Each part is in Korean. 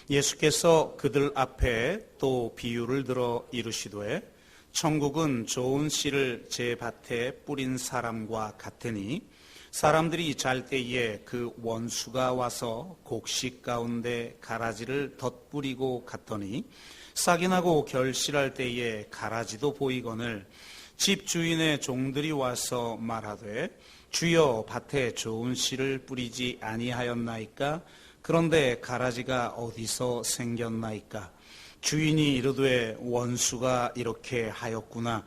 예수께서 그들 앞에 또 비유를 들어 이르시되 천국은 좋은 씨를 제 밭에 뿌린 사람과 같으니 사람들이 잘 때에 그 원수가 와서 곡식 가운데 가라지를 덧뿌리고 갔더니 싹이 나고 결실할 때에 가라지도 보이거늘 집 주인의 종들이 와서 말하되 주여 밭에 좋은 씨를 뿌리지 아니하였나이까? 그런데 가라지가 어디서 생겼나이까? 주인이 이르되 원수가 이렇게 하였구나.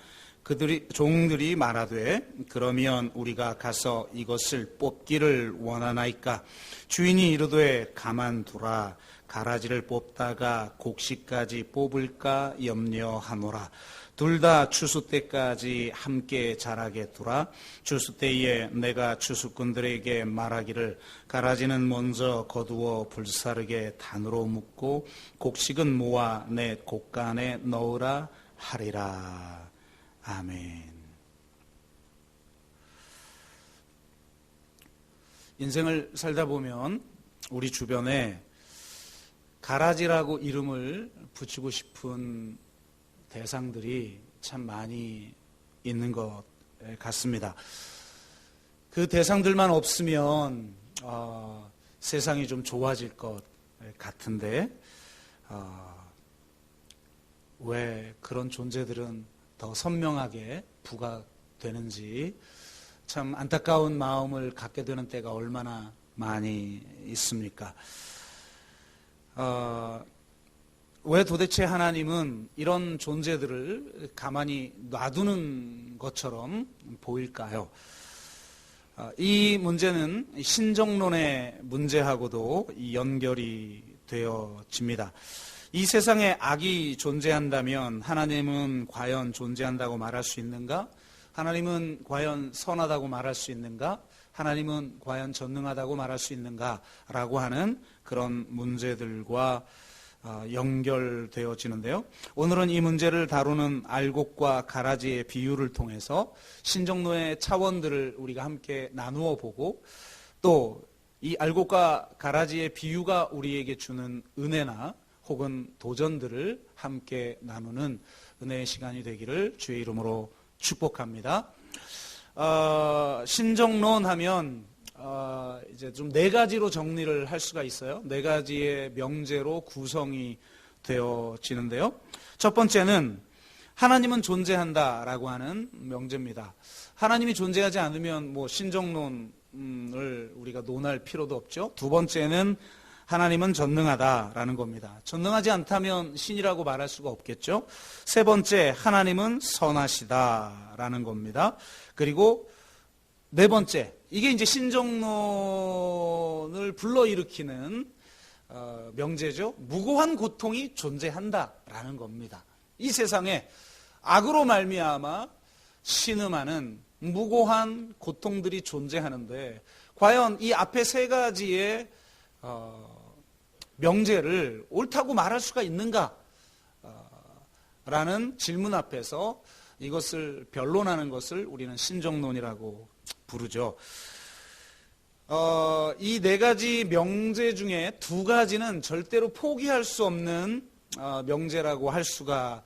종들이 말하되 그러면 우리가 가서 이것을 뽑기를 원하나이까? 주인이 이르되 가만두라. 가라지를 뽑다가 곡식까지 뽑을까 염려하노라. 둘 다 추수 때까지 함께 자라게 두라. 추수 때에 내가 추수꾼들에게 말하기를 가라지는 먼저 거두어 불사르게 단으로 묶고 곡식은 모아 내 곡간에 넣으라 하리라. 아멘. 인생을 살다 보면 우리 주변에 가라지라고 이름을 붙이고 싶은 대상들이 참 많이 있는 것 같습니다. 그 대상들만 없으면 세상이 좀 좋아질 것 같은데 왜 그런 존재들은 더 선명하게 부각되는지 참 안타까운 마음을 갖게 되는 때가 얼마나 많이 있습니까? 왜 도대체 하나님은 이런 존재들을 가만히 놔두는 것처럼 보일까요? 이 문제는 신정론의 문제하고도 연결이 되어집니다. 이 세상에 악이 존재한다면 하나님은 과연 존재한다고 말할 수 있는가? 하나님은 과연 선하다고 말할 수 있는가? 하나님은 과연 전능하다고 말할 수 있는가? 라고 하는 그런 문제들과 연결되어지는데요. 오늘은 이 문제를 다루는 알곡과 가라지의 비유를 통해서 신정론의 차원들을 우리가 함께 나누어 보고 또 이 알곡과 가라지의 비유가 우리에게 주는 은혜나 혹은 도전들을 함께 나누는 은혜의 시간이 되기를 주의 이름으로 축복합니다. 신정론 하면 이제 좀 네 가지로 정리를 할 수가 있어요. 네 가지의 명제로 구성이 되어지는데요. 첫 번째는 하나님은 존재한다라고 하는 명제입니다. 하나님이 존재하지 않으면 뭐 신정론을 우리가 논할 필요도 없죠. 두 번째는 하나님은 전능하다라는 겁니다. 전능하지 않다면 신이라고 말할 수가 없겠죠. 세 번째, 하나님은 선하시다라는 겁니다. 그리고 네 번째, 이게 이제 신정론을 불러일으키는 명제죠. 무고한 고통이 존재한다라는 겁니다. 이 세상에 악으로 말미암아 신음하는 무고한 고통들이 존재하는데 과연 이 앞에 세 가지의 명제를 옳다고 말할 수가 있는가? 라는 질문 앞에서 이것을 변론하는 것을 우리는 신정론이라고 부르죠. 이 네 가지 명제 중에 두 가지는 절대로 포기할 수 없는 명제라고 할 수가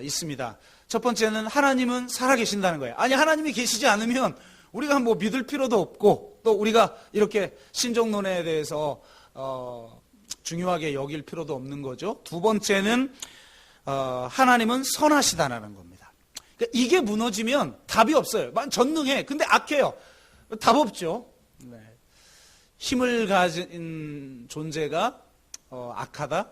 있습니다. 첫 번째는 하나님은 살아계신다는 거예요. 아니, 하나님이 계시지 않으면 우리가 뭐 믿을 필요도 없고 또 우리가 이렇게 신정론에 대해서 중요하게 여길 필요도 없는 거죠. 두 번째는 하나님은 선하시다라는 겁니다. 그러니까 이게 무너지면 답이 없어요. 전능해. 근데 악해요. 답 없죠. 네. 힘을 가진 존재가 악하다?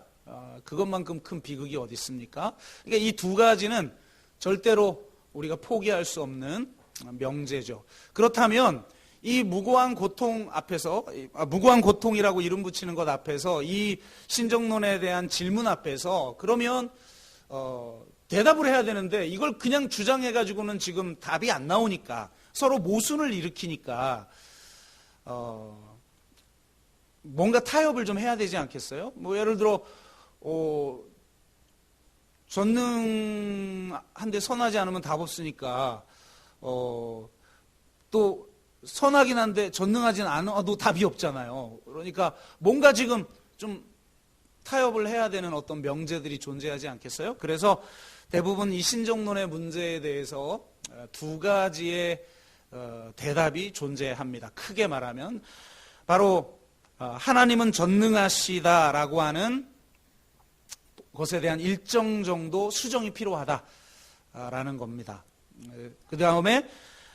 그것만큼 큰 비극이 어디 있습니까? 그러니까 이 두 가지는 절대로 우리가 포기할 수 없는 명제죠. 그렇다면 이 무고한 고통 앞에서, 무고한 고통이라고 이름 붙이는 것 앞에서, 이 신정론에 대한 질문 앞에서 그러면 대답을 해야 되는데 이걸 그냥 주장해가지고는 지금 답이 안 나오니까 서로 모순을 일으키니까 뭔가 타협을 좀 해야 되지 않겠어요? 뭐 예를 들어 전능한데 선하지 않으면 답 없으니까 또 선하긴 한데 전능하진 않아도 답이 없잖아요. 그러니까 뭔가 지금 좀 타협을 해야 되는 어떤 명제들이 존재하지 않겠어요? 그래서 대부분 이 신정론의 문제에 대해서 두 가지의 대답이 존재합니다. 크게 말하면 바로 하나님은 전능하시다라고 하는 것에 대한 일정 정도 수정이 필요하다라는 겁니다. 그 다음에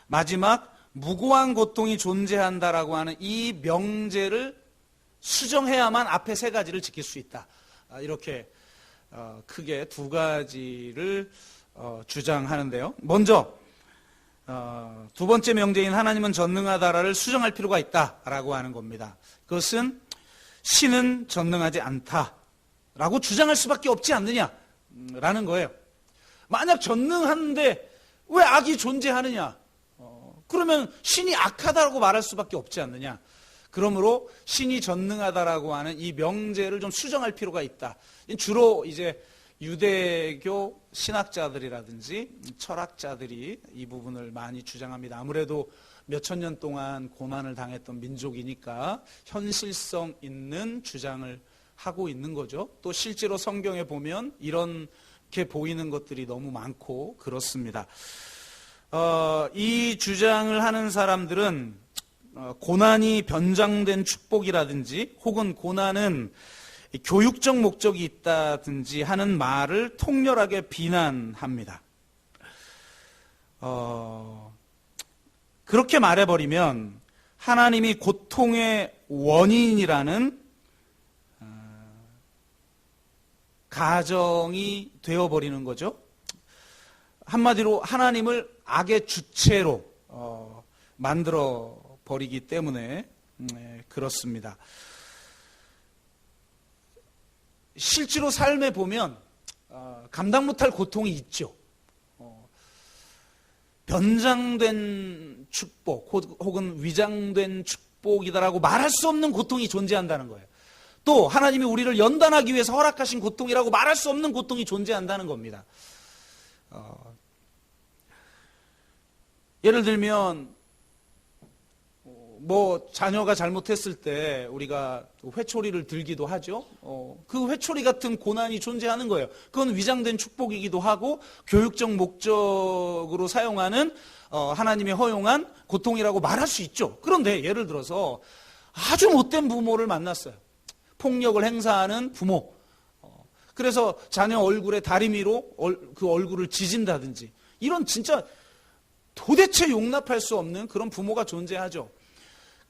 마지막 무고한 고통이 존재한다라고 하는 이 명제를 수정해야만 앞에 세 가지를 지킬 수 있다. 이렇게 크게 두 가지를 주장하는데요. 먼저 두 번째 명제인 하나님은 전능하다를 수정할 필요가 있다라고 하는 겁니다. 그것은 신은 전능하지 않다라고 주장할 수밖에 없지 않느냐라는 거예요. 만약 전능한데 왜 악이 존재하느냐? 그러면 신이 악하다고 말할 수밖에 없지 않느냐? 그러므로 신이 전능하다라고 하는 이 명제를 좀 수정할 필요가 있다. 주로 이제 유대교 신학자들이라든지 철학자들이 이 부분을 많이 주장합니다. 아무래도 몇천 년 동안 고난을 당했던 민족이니까 현실성 있는 주장을 하고 있는 거죠. 또 실제로 성경에 보면 이렇게 보이는 것들이 너무 많고 그렇습니다. 이 주장을 하는 사람들은 고난이 변장된 축복이라든지 혹은 고난은 교육적 목적이 있다든지 하는 말을 통렬하게 비난합니다. 그렇게 말해버리면 하나님이 고통의 원인이라는 가정이 되어버리는 거죠. 한마디로 하나님을 악의 주체로 만들어 버리기 때문에 그렇습니다. 실제로 삶에 보면 감당 못할 고통이 있죠. 변장된 축복 혹은 위장된 축복이다라고 말할 수 없는 고통이 존재한다는 거예요. 또 하나님이 우리를 연단하기 위해서 허락하신 고통이라고 말할 수 없는 고통이 존재한다는 겁니다. 예를 들면 자녀가 잘못했을 때 우리가 회초리를 들기도 하죠. 그 회초리 같은 고난이 존재하는 거예요. 그건 위장된 축복이기도 하고 교육적 목적으로 사용하는 하나님이 허용한 고통이라고 말할 수 있죠. 그런데 예를 들어서 아주 못된 부모를 만났어요. 폭력을 행사하는 부모. 그래서 자녀 얼굴에 다리미로 그 얼굴을 지진다든지 이런 진짜 도대체 용납할 수 없는 그런 부모가 존재하죠.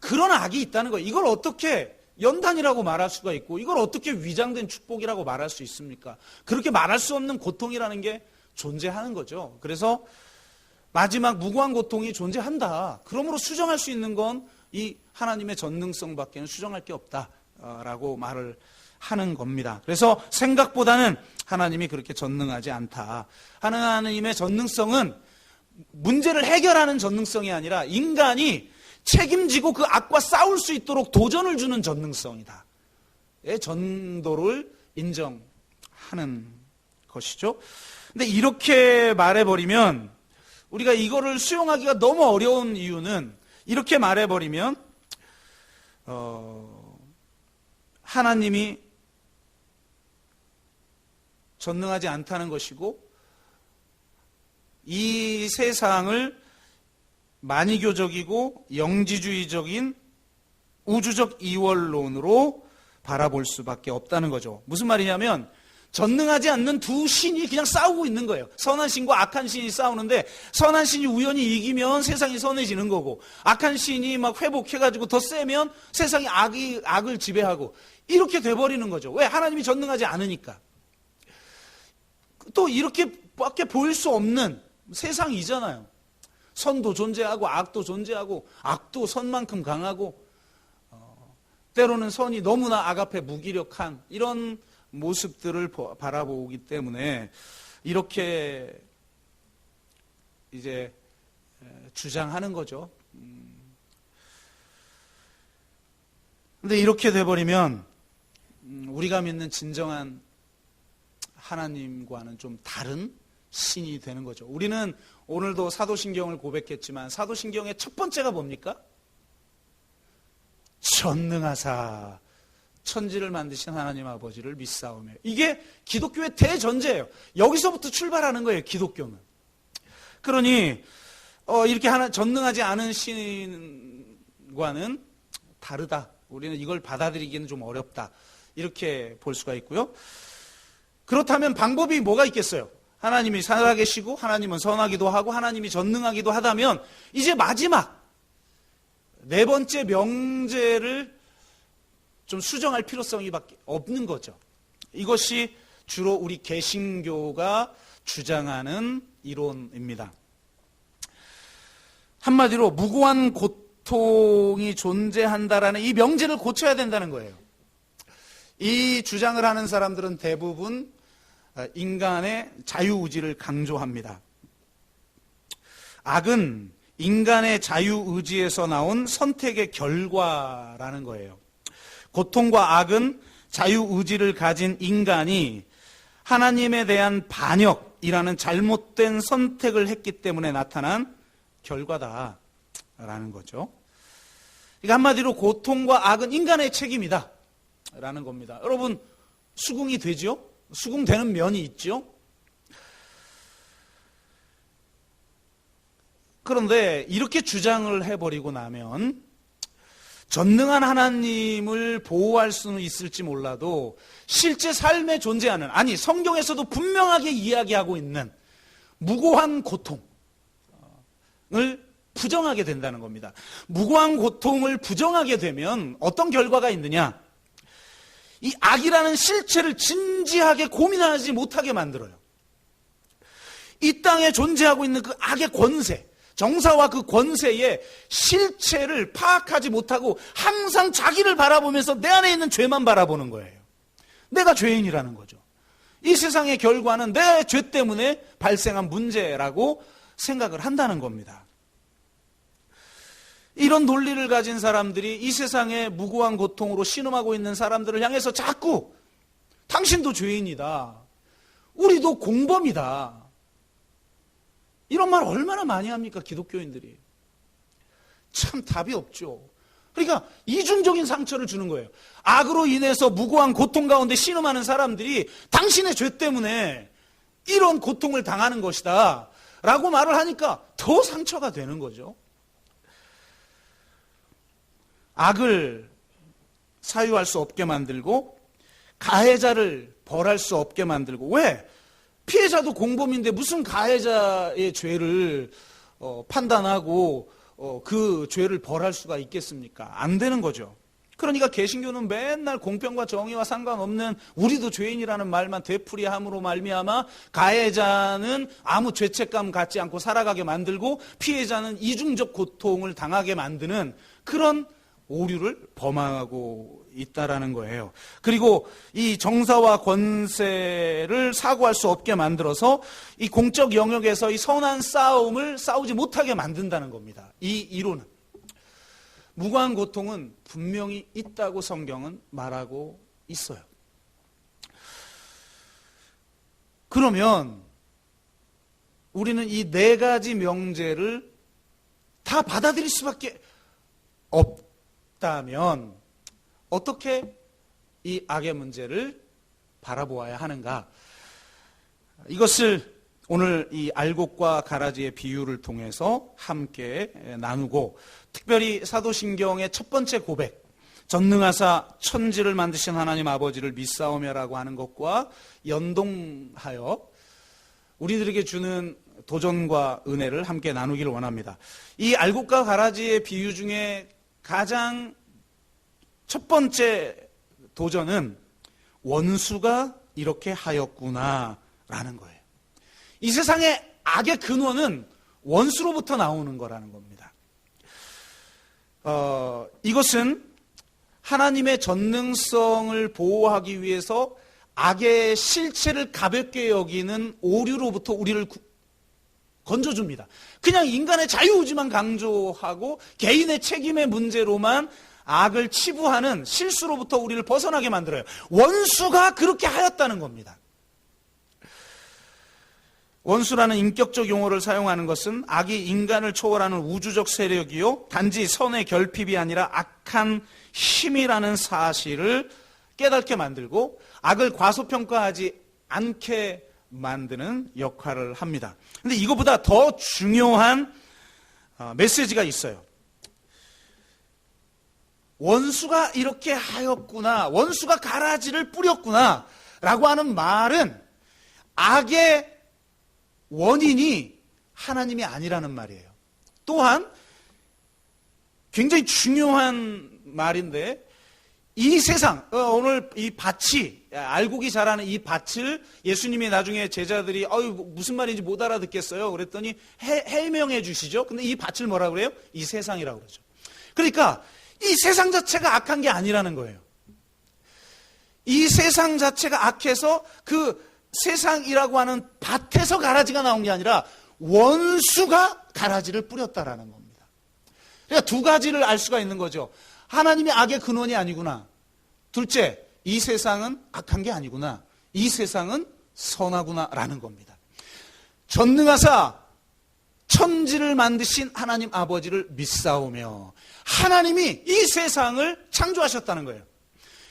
그런 악이 있다는 거예요. 이걸 어떻게 연단이라고 말할 수가 있고 이걸 어떻게 위장된 축복이라고 말할 수 있습니까? 그렇게 말할 수 없는 고통이라는 게 존재하는 거죠. 그래서 마지막 무고한 고통이 존재한다. 그러므로 수정할 수 있는 건 이 하나님의 전능성밖에는 수정할 게 없다라고 말을 하는 겁니다. 그래서 생각보다는 하나님이 그렇게 전능하지 않다. 하나님의 전능성은 문제를 해결하는 전능성이 아니라 인간이 책임지고 그 악과 싸울 수 있도록 도전을 주는 전능성이다. 의 전도를 인정하는 것이죠. 근데 이렇게 말해버리면 우리가 이거를 수용하기가 너무 어려운 이유는 이렇게 말해버리면 하나님이 전능하지 않다는 것이고 이 세상을 만이교적이고 영지주의적인 우주적 이원론으로 바라볼 수밖에 없다는 거죠. 무슨 말이냐면 전능하지 않는 두 신이 그냥 싸우고 있는 거예요. 선한 신과 악한 신이 싸우는데 선한 신이 우연히 이기면 세상이 선해지는 거고 악한 신이 막 회복해가지고 더 세면 세상이 악을 지배하고 이렇게 돼버리는 거죠. 왜? 하나님이 전능하지 않으니까. 또 이렇게밖에 보일 수 없는 세상이잖아요. 선도 존재하고 악도 존재하고 악도 선만큼 강하고 때로는 선이 너무나 악 앞에 무기력한 이런 모습들을 바라보기 때문에 이렇게 이제 주장하는 거죠. 근데 이렇게 돼버리면 우리가 믿는 진정한 하나님과는 좀 다른 신이 되는 거죠. 우리는 오늘도 사도신경을 고백했지만 사도신경의 첫 번째가 뭡니까? 전능하사 천지를 만드신 하나님 아버지를 믿사오며. 이게 기독교의 대전제예요. 여기서부터 출발하는 거예요, 기독교는. 그러니 이렇게 전능하지 않은 신과는 다르다. 우리는 이걸 받아들이기는 좀 어렵다. 이렇게 볼 수가 있고요. 그렇다면 방법이 뭐가 있겠어요? 하나님이 살아계시고 하나님은 선하기도 하고 하나님이 전능하기도 하다면 이제 마지막 네 번째 명제를 좀 수정할 필요성이 밖에 없는 거죠. 이것이 주로 우리 개신교가 주장하는 이론입니다. 한마디로 무고한 고통이 존재한다라는 이 명제를 고쳐야 된다는 거예요. 이 주장을 하는 사람들은 대부분 인간의 자유의지를 강조합니다. 악은 인간의 자유의지에서 나온 선택의 결과라는 거예요. 고통과 악은 자유의지를 가진 인간이 하나님에 대한 반역이라는 잘못된 선택을 했기 때문에 나타난 결과다라는 거죠. 그러니까 한마디로 고통과 악은 인간의 책임이다 라는 겁니다. 여러분, 수긍이 되죠? 수긍되는 면이 있죠? 그런데 이렇게 주장을 해버리고 나면 전능한 하나님을 보호할 수는 있을지 몰라도 실제 삶에 존재하는, 아니 성경에서도 분명하게 이야기하고 있는 무고한 고통을 부정하게 된다는 겁니다. 무고한 고통을 부정하게 되면 어떤 결과가 있느냐? 이 악이라는 실체를 진지하게 고민하지 못하게 만들어요. 이 땅에 존재하고 있는 그 악의 권세, 정사와 그 권세의 실체를 파악하지 못하고 항상 자기를 바라보면서 내 안에 있는 죄만 바라보는 거예요. 내가 죄인이라는 거죠. 이 세상의 결과는 내 죄 때문에 발생한 문제라고 생각을 한다는 겁니다. 이런 논리를 가진 사람들이 이 세상의 무고한 고통으로 신음하고 있는 사람들을 향해서 자꾸 당신도 죄인이다, 우리도 공범이다, 이런 말 얼마나 많이 합니까, 기독교인들이. 참 답이 없죠. 그러니까 이중적인 상처를 주는 거예요. 악으로 인해서 무고한 고통 가운데 신음하는 사람들이 당신의 죄 때문에 이런 고통을 당하는 것이다 라고 말을 하니까 더 상처가 되는 거죠. 악을 사유할 수 없게 만들고 가해자를 벌할 수 없게 만들고. 왜? 피해자도 공범인데 무슨 가해자의 죄를 판단하고 그 죄를 벌할 수가 있겠습니까? 안 되는 거죠. 그러니까 개신교는 맨날 공평과 정의와 상관없는 우리도 죄인이라는 말만 되풀이함으로 말미암아 가해자는 아무 죄책감 갖지 않고 살아가게 만들고 피해자는 이중적 고통을 당하게 만드는 그런 오류를 범하고 있다라는 거예요. 그리고 이 정사와 권세를 사고할 수 없게 만들어서 이 공적 영역에서 이 선한 싸움을 싸우지 못하게 만든다는 겁니다. 이 이론은. 무고한 고통은 분명히 있다고 성경은 말하고 있어요. 그러면 우리는 이 네 가지 명제를 다 받아들일 수밖에 없다면 어떻게 이 악의 문제를 바라보아야 하는가? 이것을 오늘 이 알곡과 가라지의 비유를 통해서 함께 나누고, 특별히 사도신경의 첫 번째 고백, 전능하사 천지를 만드신 하나님 아버지를 믿사오며라고 하는 것과 연동하여 우리들에게 주는 도전과 은혜를 함께 나누기를 원합니다. 이 알곡과 가라지의 비유 중에 가장 첫 번째 도전은 원수가 이렇게 하였구나라는 거예요. 이 세상의 악의 근원은 원수로부터 나오는 거라는 겁니다. 이것은 하나님의 전능성을 보호하기 위해서 악의 실체를 가볍게 여기는 오류로부터 우리를 건져줍니다. 그냥 인간의 자유의지만 강조하고 개인의 책임의 문제로만 악을 치부하는 실수로부터 우리를 벗어나게 만들어요. 원수가 그렇게 하였다는 겁니다. 원수라는 인격적 용어를 사용하는 것은 악이 인간을 초월하는 우주적 세력이요, 단지 선의 결핍이 아니라 악한 힘이라는 사실을 깨닫게 만들고 악을 과소평가하지 않게 만드는 역할을 합니다. 근데 이거보다 더 중요한 메시지가 있어요. 원수가 이렇게 하였구나, 원수가 가라지를 뿌렸구나 라고 하는 말은 악의 원인이 하나님이 아니라는 말이에요. 또한 굉장히 중요한 말인데, 이 세상, 오늘 이 밭이, 알곡이 자라는 이 밭을 예수님이 나중에 제자들이 무슨 말인지 못 알아듣겠어요 그랬더니 해명해 주시죠. 근데 이 밭을 뭐라고 그래요? 이 세상이라고 그러죠. 그러니까 이 세상 자체가 악한 게 아니라는 거예요. 이 세상 자체가 악해서 그 세상이라고 하는 밭에서 가라지가 나온 게 아니라 원수가 가라지를 뿌렸다라는 겁니다. 그러니까 두 가지를 알 수가 있는 거죠. 하나님이 악의 근원이 아니구나. 둘째, 이 세상은 악한 게 아니구나. 이 세상은 선하구나라는 겁니다. 전능하사 천지를 만드신 하나님 아버지를 믿사오며 하나님이 이 세상을 창조하셨다는 거예요.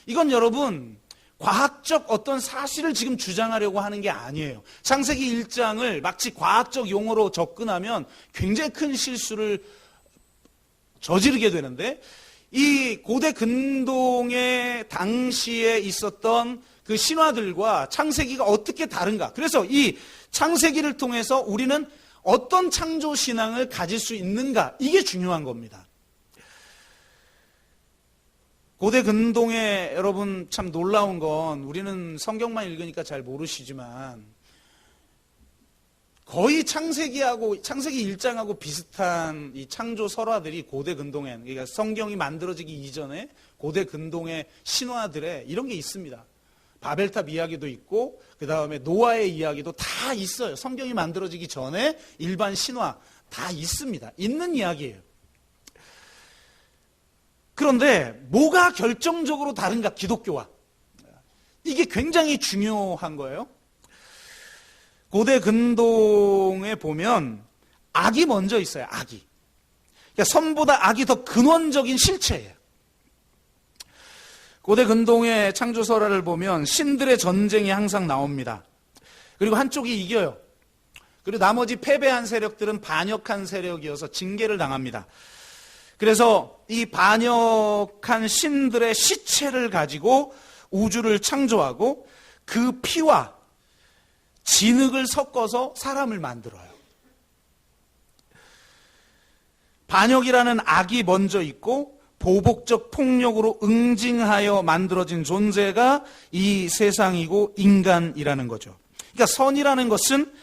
이건 여러분 과학적 어떤 사실을 지금 주장하려고 하는 게 아니에요. 창세기 1장을 마치 과학적 용어로 접근하면 굉장히 큰 실수를 저지르게 되는데, 이 고대 근동의 당시에 있었던 그 신화들과 창세기가 어떻게 다른가. 그래서 이 창세기를 통해서 우리는 어떤 창조 신앙을 가질 수 있는가, 이게 중요한 겁니다. 고대 근동에 여러분 참 놀라운 건, 우리는 성경만 읽으니까 잘 모르시지만 거의 창세기 1장하고 비슷한 이 창조 설화들이 고대 근동에, 그러니까 성경이 만들어지기 이전에 고대 근동의 신화들에 이런 게 있습니다. 바벨탑 이야기도 있고 그 다음에 노아의 이야기도 다 있어요. 성경이 만들어지기 전에 일반 신화 다 있습니다. 있는 이야기예요. 그런데 뭐가 결정적으로 다른가, 기독교와. 이게 굉장히 중요한 거예요. 고대 근동에 보면 악이 먼저 있어요. 악이. 그러니까 선보다 악이 더 근원적인 실체예요. 고대 근동의 창조 설화를 보면 신들의 전쟁이 항상 나옵니다. 그리고 한쪽이 이겨요. 그리고 나머지 패배한 세력들은 반역한 세력이어서 징계를 당합니다. 그래서 이 반역한 신들의 시체를 가지고 우주를 창조하고 그 피와 진흙을 섞어서 사람을 만들어요. 반역이라는 악이 먼저 있고 보복적 폭력으로 응징하여 만들어진 존재가 이 세상이고 인간이라는 거죠. 그러니까 선이라는 것은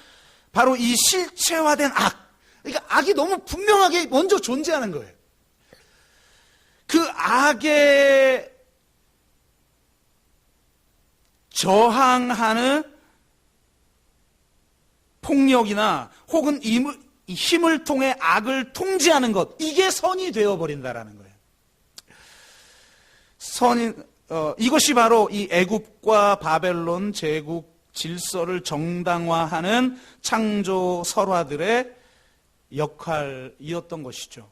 바로 이 실체화된 악, 그러니까 악이 너무 분명하게 먼저 존재하는 거예요. 그 악에 저항하는 폭력이나 혹은 힘을 통해 악을 통제하는 것, 이게 선이 되어버린다라는 거예요. 이것이 바로 이 애굽과 바벨론 제국 질서를 정당화하는 창조 설화들의 역할이었던 것이죠.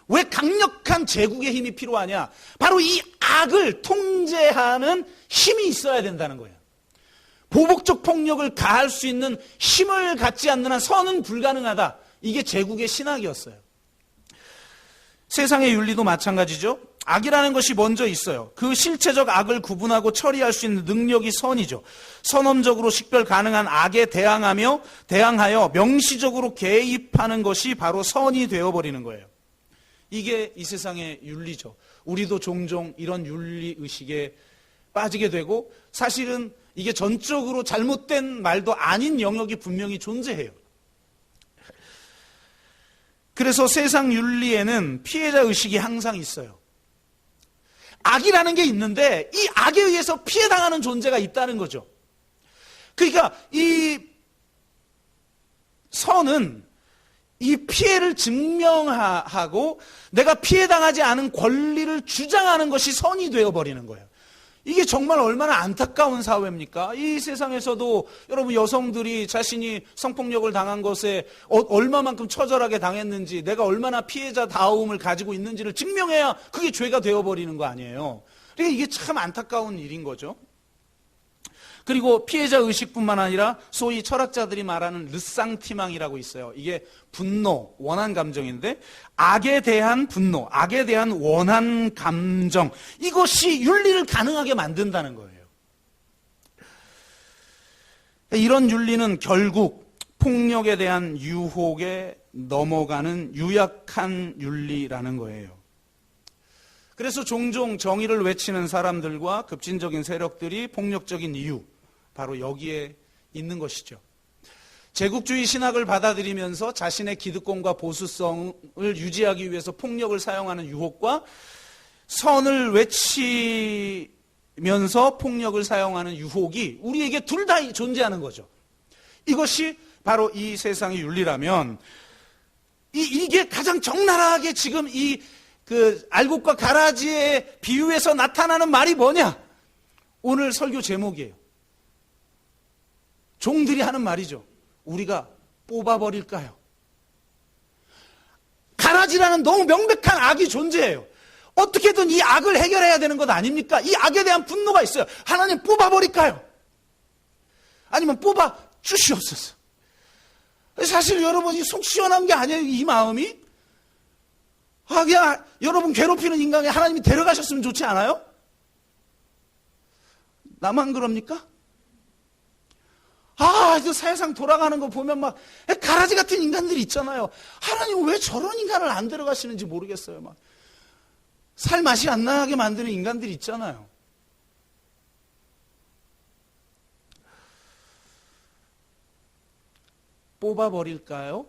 왜 강력한 제국의 힘이 필요하냐? 바로 이 악을 통제하는 힘이 있어야 된다는 거예요. 보복적 폭력을 가할 수 있는 힘을 갖지 않는 한 선은 불가능하다. 이게 제국의 신학이었어요. 세상의 윤리도 마찬가지죠. 악이라는 것이 먼저 있어요. 그 실체적 악을 구분하고 처리할 수 있는 능력이 선이죠. 선언적으로 식별 가능한 악에 대항하여 명시적으로 개입하는 것이 바로 선이 되어버리는 거예요. 이게 이 세상의 윤리죠. 우리도 종종 이런 윤리의식에 빠지게 되고, 사실은 이게 전적으로 잘못된 말도 아닌 영역이 분명히 존재해요. 그래서 세상 윤리에는 피해자 의식이 항상 있어요. 악이라는 게 있는데 이 악에 의해서 피해당하는 존재가 있다는 거죠. 그러니까 이 선은 이 피해를 증명하고 내가 피해당하지 않은 권리를 주장하는 것이 선이 되어버리는 거예요. 이게 정말 얼마나 안타까운 사회입니까? 이 세상에서도 여러분 여성들이 자신이 성폭력을 당한 것에 얼마만큼 처절하게 당했는지, 내가 얼마나 피해자다움을 가지고 있는지를 증명해야 그게 죄가 되어버리는 거 아니에요. 그러니까 이게 참 안타까운 일인 거죠. 그리고 피해자 의식뿐만 아니라 소위 철학자들이 말하는 르상티망이라고 있어요. 이게 분노, 원한 감정인데 악에 대한 분노, 악에 대한 원한 감정, 이것이 윤리를 가능하게 만든다는 거예요. 이런 윤리는 결국 폭력에 대한 유혹에 넘어가는 유약한 윤리라는 거예요. 그래서 종종 정의를 외치는 사람들과 급진적인 세력들이 폭력적인 이유, 바로 여기에 있는 것이죠. 제국주의 신학을 받아들이면서 자신의 기득권과 보수성을 유지하기 위해서 폭력을 사용하는 유혹과 선을 외치면서 폭력을 사용하는 유혹이 우리에게 둘 다 존재하는 거죠. 이것이 바로 이 세상의 윤리라면 이게 가장 적나라하게 지금 그 알곡과 가라지의 비유에서 나타나는 말이 뭐냐? 오늘 설교 제목이에요. 종들이 하는 말이죠. 우리가 뽑아버릴까요? 가라지라는 너무 명백한 악이 존재해요. 어떻게든 이 악을 해결해야 되는 것 아닙니까? 이 악에 대한 분노가 있어요. 하나님 뽑아버릴까요? 아니면 뽑아 주시옵소서. 사실 여러분이 속 시원한 게 아니에요. 이 마음이. 그냥 여러분 괴롭히는 인간에 하나님이 데려가셨으면 좋지 않아요? 나만 그럽니까? 이 세상 돌아가는 거 보면 막 가라지 같은 인간들이 있잖아요. 하나님 왜 저런 인간을 안 데려가시는지 모르겠어요. 막 살 맛이 안 나게 만드는 인간들이 있잖아요. 뽑아버릴까요?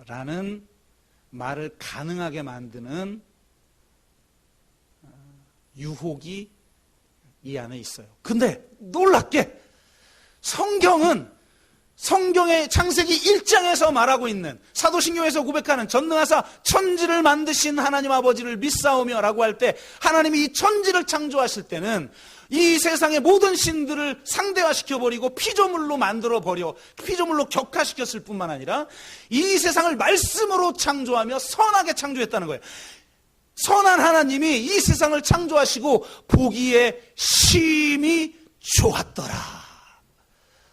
라는 말을 가능하게 만드는 유혹이 이 안에 있어요. 근데 놀랍게 성경의 창세기 1장에서 말하고 있는, 사도신경에서 고백하는 전능하사 천지를 만드신 하나님 아버지를 믿사오며 라고 할 때, 하나님이 이 천지를 창조하실 때는 이 세상의 모든 신들을 상대화시켜버리고 피조물로 만들어버려 피조물로 격화시켰을 뿐만 아니라 이 세상을 말씀으로 창조하며 선하게 창조했다는 거예요. 선한 하나님이 이 세상을 창조하시고 보기에 심히 좋았더라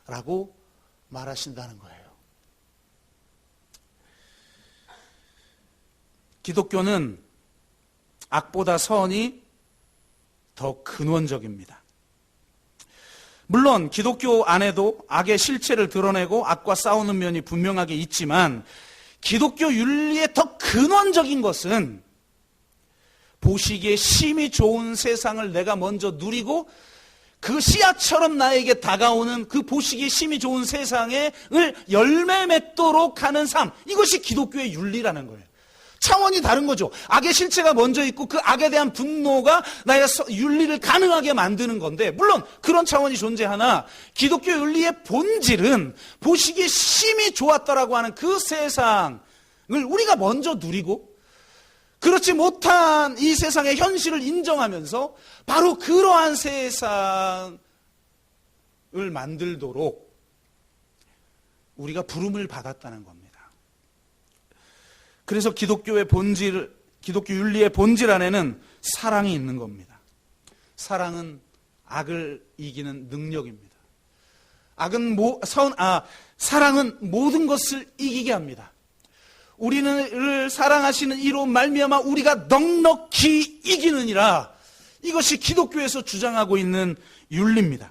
라고 말하신다는 거예요. 기독교는 악보다 선이 더 근원적입니다. 물론 기독교 안에도 악의 실체를 드러내고 악과 싸우는 면이 분명하게 있지만 기독교 윤리의 더 근원적인 것은 보시기에 심히 좋은 세상을 내가 먼저 누리고 그 씨앗처럼 나에게 다가오는 그 보시기에 심히 좋은 세상을 열매 맺도록 하는 삶, 이것이 기독교의 윤리라는 거예요. 차원이 다른 거죠. 악의 실체가 먼저 있고 그 악에 대한 분노가 나의 윤리를 가능하게 만드는 건데, 물론 그런 차원이 존재하나 기독교 윤리의 본질은 보시기에 심히 좋았다라고 하는 그 세상을 우리가 먼저 누리고 그렇지 못한 이 세상의 현실을 인정하면서 바로 그러한 세상을 만들도록 우리가 부름을 받았다는 겁니다. 그래서 기독교 윤리의 본질 안에는 사랑이 있는 겁니다. 사랑은 악을 이기는 능력입니다. 사랑은 모든 것을 이기게 합니다. 우리를 사랑하시는 이로 말미암아 우리가 넉넉히 이기느니라. 이것이 기독교에서 주장하고 있는 윤리입니다.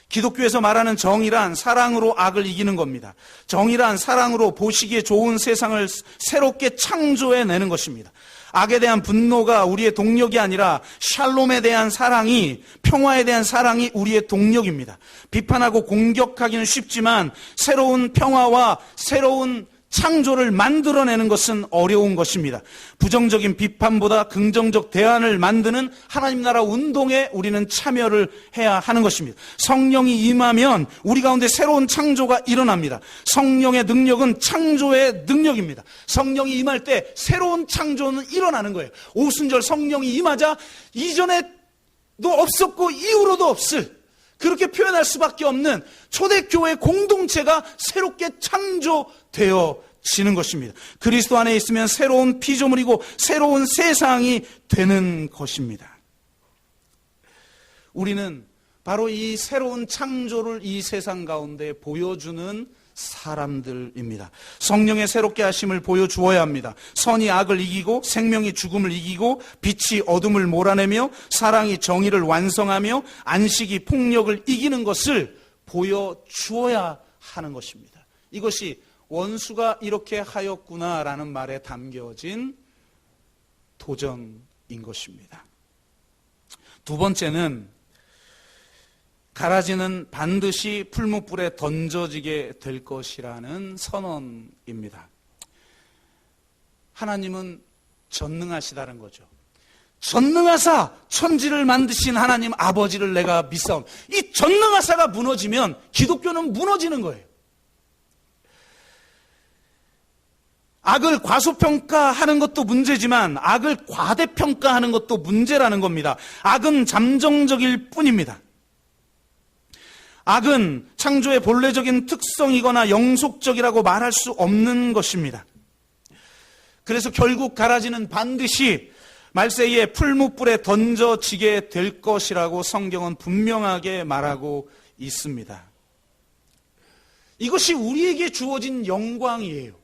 기독교에서 말하는 정의란 사랑으로 악을 이기는 겁니다. 정의란 사랑으로 보시기에 좋은 세상을 새롭게 창조해내는 것입니다. 악에 대한 분노가 우리의 동력이 아니라 샬롬에 대한 사랑이, 평화에 대한 사랑이 우리의 동력입니다. 비판하고 공격하기는 쉽지만 새로운 평화와 새로운 창조를 만들어내는 것은 어려운 것입니다. 부정적인 비판보다 긍정적 대안을 만드는 하나님 나라 운동에 우리는 참여를 해야 하는 것입니다. 성령이 임하면 우리 가운데 새로운 창조가 일어납니다. 성령의 능력은 창조의 능력입니다. 성령이 임할 때 새로운 창조는 일어나는 거예요. 오순절 성령이 임하자 이전에도 없었고 이후로도 없을, 그렇게 표현할 수밖에 없는 초대교회 공동체가 새롭게 창조되어 새로워지는 것입니다. 그리스도 안에 있으면 새로운 피조물이고 새로운 세상이 되는 것입니다. 우리는 바로 이 새로운 창조를 이 세상 가운데 보여주는 사람들입니다. 성령의 새롭게 하심을 보여주어야 합니다. 선이 악을 이기고 생명이 죽음을 이기고 빛이 어둠을 몰아내며 사랑이 정의를 완성하며 안식이 폭력을 이기는 것을 보여주어야 하는 것입니다. 이것이 원수가 이렇게 하였구나라는 말에 담겨진 도전인 것입니다. 두 번째는 가라지는 반드시 풀무불에 던져지게 될 것이라는 선언입니다. 하나님은 전능하시다는 거죠. 전능하사 천지를 만드신 하나님 아버지를 내가 믿사오니, 이 전능하사가 무너지면 기독교는 무너지는 거예요. 악을 과소평가하는 것도 문제지만 악을 과대평가하는 것도 문제라는 겁니다. 악은 잠정적일 뿐입니다. 악은 창조의 본래적인 특성이거나 영속적이라고 말할 수 없는 것입니다. 그래서 결국 가라지는 반드시 말세이의 풀무불에 던져지게 될 것이라고 성경은 분명하게 말하고 있습니다. 이것이 우리에게 주어진 영광이에요.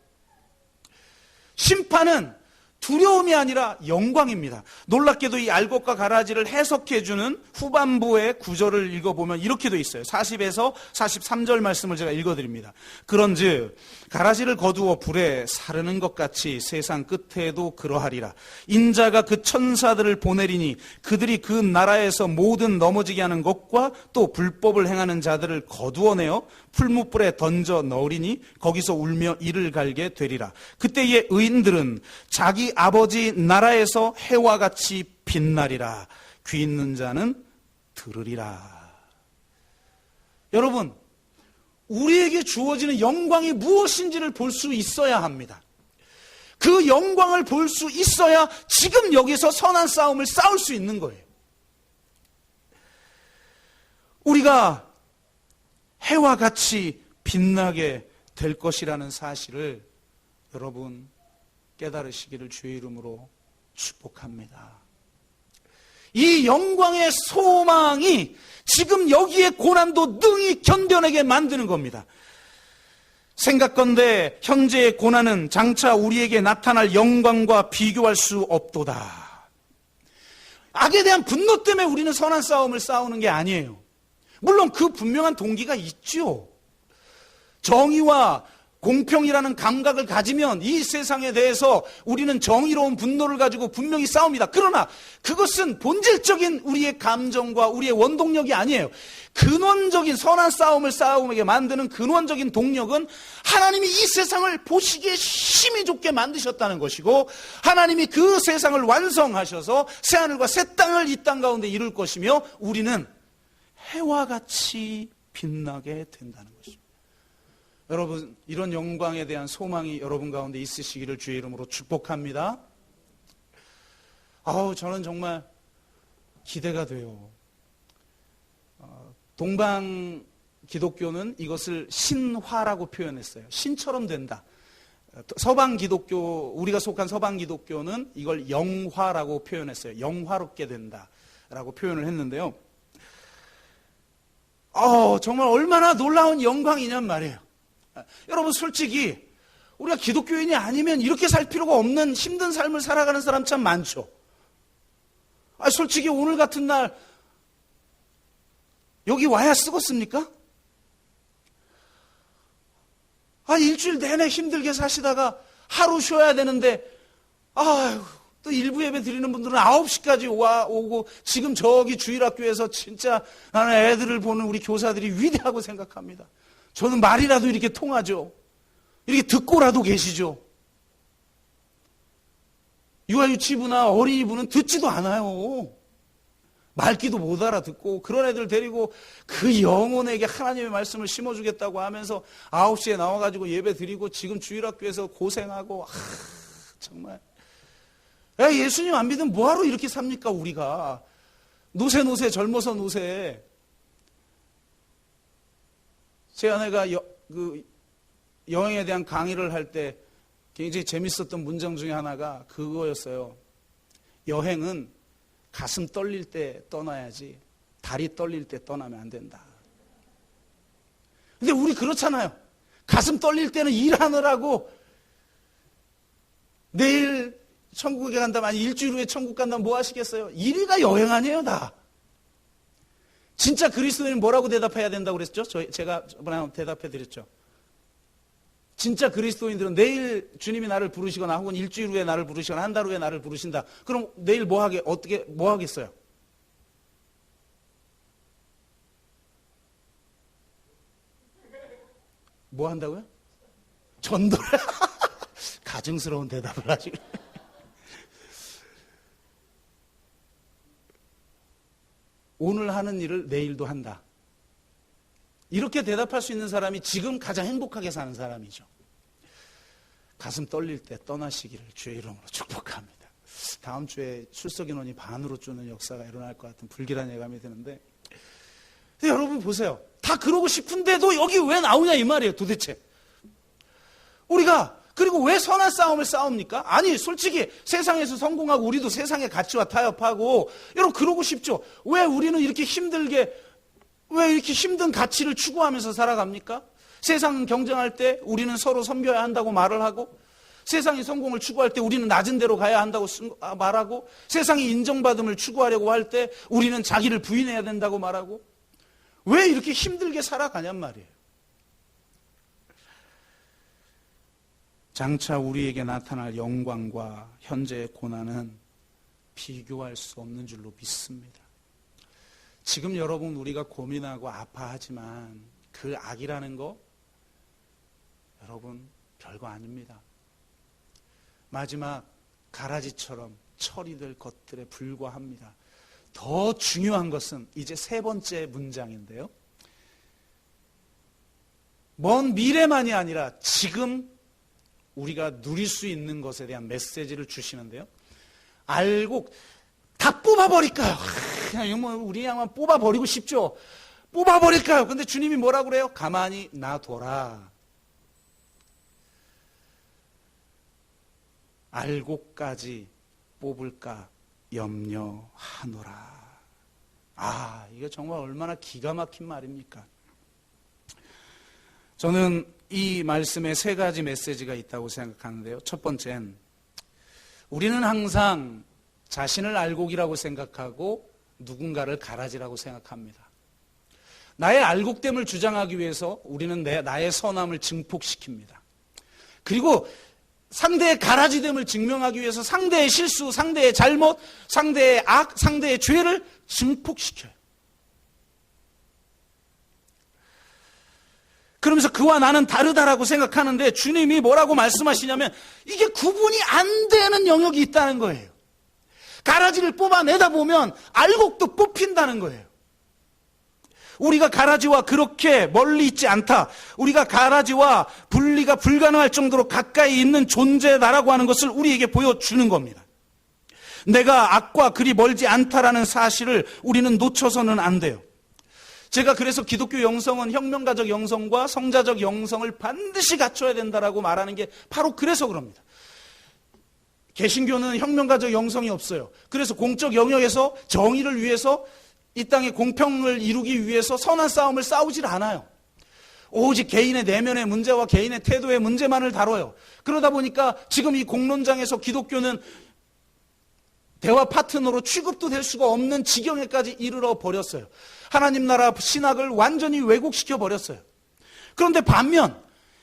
심판은 두려움이 아니라 영광입니다. 놀랍게도 이 알곡과 가라지를 해석해주는 후반부의 구절을 읽어보면 이렇게 돼 있어요. 40에서 43절 말씀을 제가 읽어드립니다. 그런즉 가라지를 거두어 불에 사르는 것 같이 세상 끝에도 그러하리라. 인자가 그 천사들을 보내리니 그들이 그 나라에서 모든 넘어지게 하는 것과 또 불법을 행하는 자들을 거두어내어 풀무불에 던져 넣으리니 거기서 울며 이를 갈게 되리라. 그때의 의인들은 자기 아버지 나라에서 해와 같이 빛나리라. 귀 있는 자는 들으리라. 여러분, 우리에게 주어지는 영광이 무엇인지를 볼 수 있어야 합니다. 그 영광을 볼 수 있어야 지금 여기서 선한 싸움을 싸울 수 있는 거예요. 우리가 해와 같이 빛나게 될 것이라는 사실을 여러분 깨달으시기를 주의 이름으로 축복합니다. 이 영광의 소망이 지금 여기에 고난도 능히 견뎌내게 만드는 겁니다. 생각건대 현재의 고난은 장차 우리에게 나타날 영광과 비교할 수 없도다. 악에 대한 분노 때문에 우리는 선한 싸움을 싸우는 게 아니에요. 물론 그 분명한 동기가 있죠. 정의와 공평이라는 감각을 가지면 이 세상에 대해서 우리는 정의로운 분노를 가지고 분명히 싸웁니다. 그러나 그것은 본질적인 우리의 감정과 우리의 원동력이 아니에요. 근원적인 선한 싸움을 싸우게 만드는 근원적인 동력은 하나님이 이 세상을 보시기에 심히 좋게 만드셨다는 것이고 하나님이 그 세상을 완성하셔서 새하늘과 새 땅을 이 땅 가운데 이룰 것이며 우리는 해와 같이 빛나게 된다는 것입니다. 여러분, 이런 영광에 대한 소망이 여러분 가운데 있으시기를 주의 이름으로 축복합니다. 저는 정말 기대가 돼요. 동방 기독교는 이것을 신화라고 표현했어요. 신처럼 된다. 서방 기독교, 우리가 속한 서방 기독교는 이걸 영화라고 표현했어요. 영화롭게 된다라고 표현을 했는데요. 정말 얼마나 놀라운 영광이냔 말이에요. 여러분, 솔직히 우리가 기독교인이 아니면 이렇게 살 필요가 없는 힘든 삶을 살아가는 사람 참 많죠. 솔직히 오늘 같은 날 여기 와야 쓰겠습니까? 일주일 내내 힘들게 사시다가 하루 쉬어야 되는데 또 일부 예배 드리는 분들은 9시까지 오고 지금 저기 주일학교에서 진짜 나는 애들을 보는 우리 교사들이 위대하고 생각합니다. 저는 말이라도 이렇게 통하죠. 이렇게 듣고라도 계시죠. 유아유치부나 어린이부는 듣지도 않아요. 말귀도 못 알아듣고 그런 애들 데리고 그 영혼에게 하나님의 말씀을 심어주겠다고 하면서 9시에 나와가지고 예배 드리고 지금 주일학교에서 고생하고 정말 예수님 안 믿으면 뭐하러 이렇게 삽니까 우리가. 노세 젊어서 노세. 제 아내가 여행에 대한 강의를 할 때 굉장히 재밌었던 문장 중에 하나가 그거였어요. 여행은 가슴 떨릴 때 떠나야지 다리 떨릴 때 떠나면 안 된다. 근데 우리 그렇잖아요. 가슴 떨릴 때는 일하느라고 내일 천국에 간다면, 아니 일주일 후에 천국 간다면 뭐 하시겠어요? 일이가 여행 아니에요, 다. 진짜 그리스도인은 뭐라고 대답해야 된다고 그랬죠? 제가 저번에 대답해 드렸죠. 진짜 그리스도인들은 내일 주님이 나를 부르시거나 혹은 일주일 후에 나를 부르시거나 한 달 후에 나를 부르신다. 그럼 내일 뭐 하겠어요? 뭐 한다고요? 전도를. 가증스러운 대답을 하지. 오늘 하는 일을 내일도 한다. 이렇게 대답할 수 있는 사람이 지금 가장 행복하게 사는 사람이죠. 가슴 떨릴 때 떠나시기를 주의 이름으로 축복합니다. 다음 주에 출석 인원이 반으로 줄는 역사가 일어날 것 같은 불길한 예감이 드는데, 여러분 보세요. 다 그러고 싶은데도 여기 왜 나오냐 이 말이에요, 도대체. 우리가 그리고 왜 선한 싸움을 싸웁니까? 아니 솔직히 세상에서 성공하고 우리도 세상의 가치와 타협하고 여러분 그러고 싶죠. 왜 우리는 이렇게 왜 이렇게 힘든 가치를 추구하면서 살아갑니까? 세상 경쟁할 때 우리는 서로 섬겨야 한다고 말을 하고, 세상이 성공을 추구할 때 우리는 낮은 데로 가야 한다고 말하고, 세상이 인정받음을 추구하려고 할 때 우리는 자기를 부인해야 된다고 말하고, 왜 이렇게 힘들게 살아가냔 말이에요. 장차 우리에게 나타날 영광과 현재의 고난은 비교할 수 없는 줄로 믿습니다. 지금 여러분 우리가 고민하고 아파하지만 그 악이라는 거 여러분 별거 아닙니다. 마지막 가라지처럼 처리될 것들에 불과합니다. 더 중요한 것은 이제 세 번째 문장인데요. 먼 미래만이 아니라 지금 우리가 누릴 수 있는 것에 대한 메시지를 주시는데요. 알고 다 뽑아버릴까요? 그냥 뭐 우리 양만 뽑아버리고 싶죠. 뽑아버릴까요? 근데 주님이 뭐라고 그래요? 가만히 놔둬라. 알고까지 뽑을까 염려하노라. 이게 정말 얼마나 기가 막힌 말입니까? 저는 이 말씀에 세 가지 메시지가 있다고 생각하는데요. 첫 번째는 우리는 항상 자신을 알곡이라고 생각하고 누군가를 가라지라고 생각합니다. 나의 알곡됨을 주장하기 위해서 우리는 나의 선함을 증폭시킵니다. 그리고 상대의 가라지됨을 증명하기 위해서 상대의 실수, 상대의 잘못, 상대의 악, 상대의 죄를 증폭시켜요. 그러면서 그와 나는 다르다라고 생각하는데 주님이 뭐라고 말씀하시냐면 이게 구분이 안 되는 영역이 있다는 거예요. 가라지를 뽑아내다 보면 알곡도 뽑힌다는 거예요. 우리가 가라지와 그렇게 멀리 있지 않다. 우리가 가라지와 분리가 불가능할 정도로 가까이 있는 존재다라고 하는 것을 우리에게 보여주는 겁니다. 내가 악과 그리 멀지 않다라는 사실을 우리는 놓쳐서는 안 돼요. 제가 그래서 기독교 영성은 혁명가적 영성과 성자적 영성을 반드시 갖춰야 된다라고 말하는 게 바로 그래서 그럽니다. 개신교는 혁명가적 영성이 없어요. 그래서 공적 영역에서 정의를 위해서 이 땅의 공평을 이루기 위해서 선한 싸움을 싸우질 않아요. 오직 개인의 내면의 문제와 개인의 태도의 문제만을 다뤄요. 그러다 보니까 지금 이 공론장에서 기독교는 대화 파트너로 취급도 될 수가 없는 지경에까지 이르러 버렸어요. 하나님 나라 신학을 완전히 왜곡시켜 버렸어요. 그런데 반면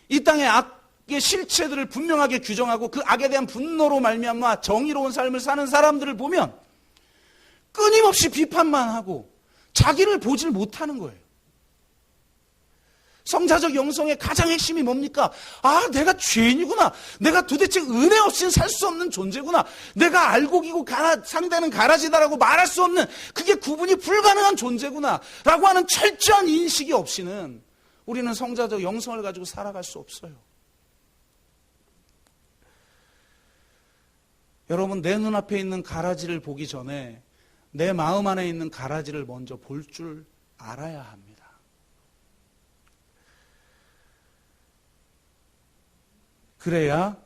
이 땅의 악의 실체들을 분명하게 규정하고 그 악에 대한 분노로 말미암아 정의로운 삶을 사는 사람들을 보면 끊임없이 비판만 하고 자기를 보질 못하는 거예요. 성자적 영성의 가장 핵심이 뭡니까? 내가 죄인이구나. 내가 도대체 은혜 없이는 살 수 없는 존재구나. 내가 알곡이고 상대는 가라지다라고 말할 수 없는, 그게 구분이 불가능한 존재구나 라고 하는 철저한 인식이 없이는 우리는 성자적 영성을 가지고 살아갈 수 없어요. 여러분, 내 눈앞에 있는 가라지를 보기 전에 내 마음 안에 있는 가라지를 먼저 볼 줄 알아야 합니다. 그래야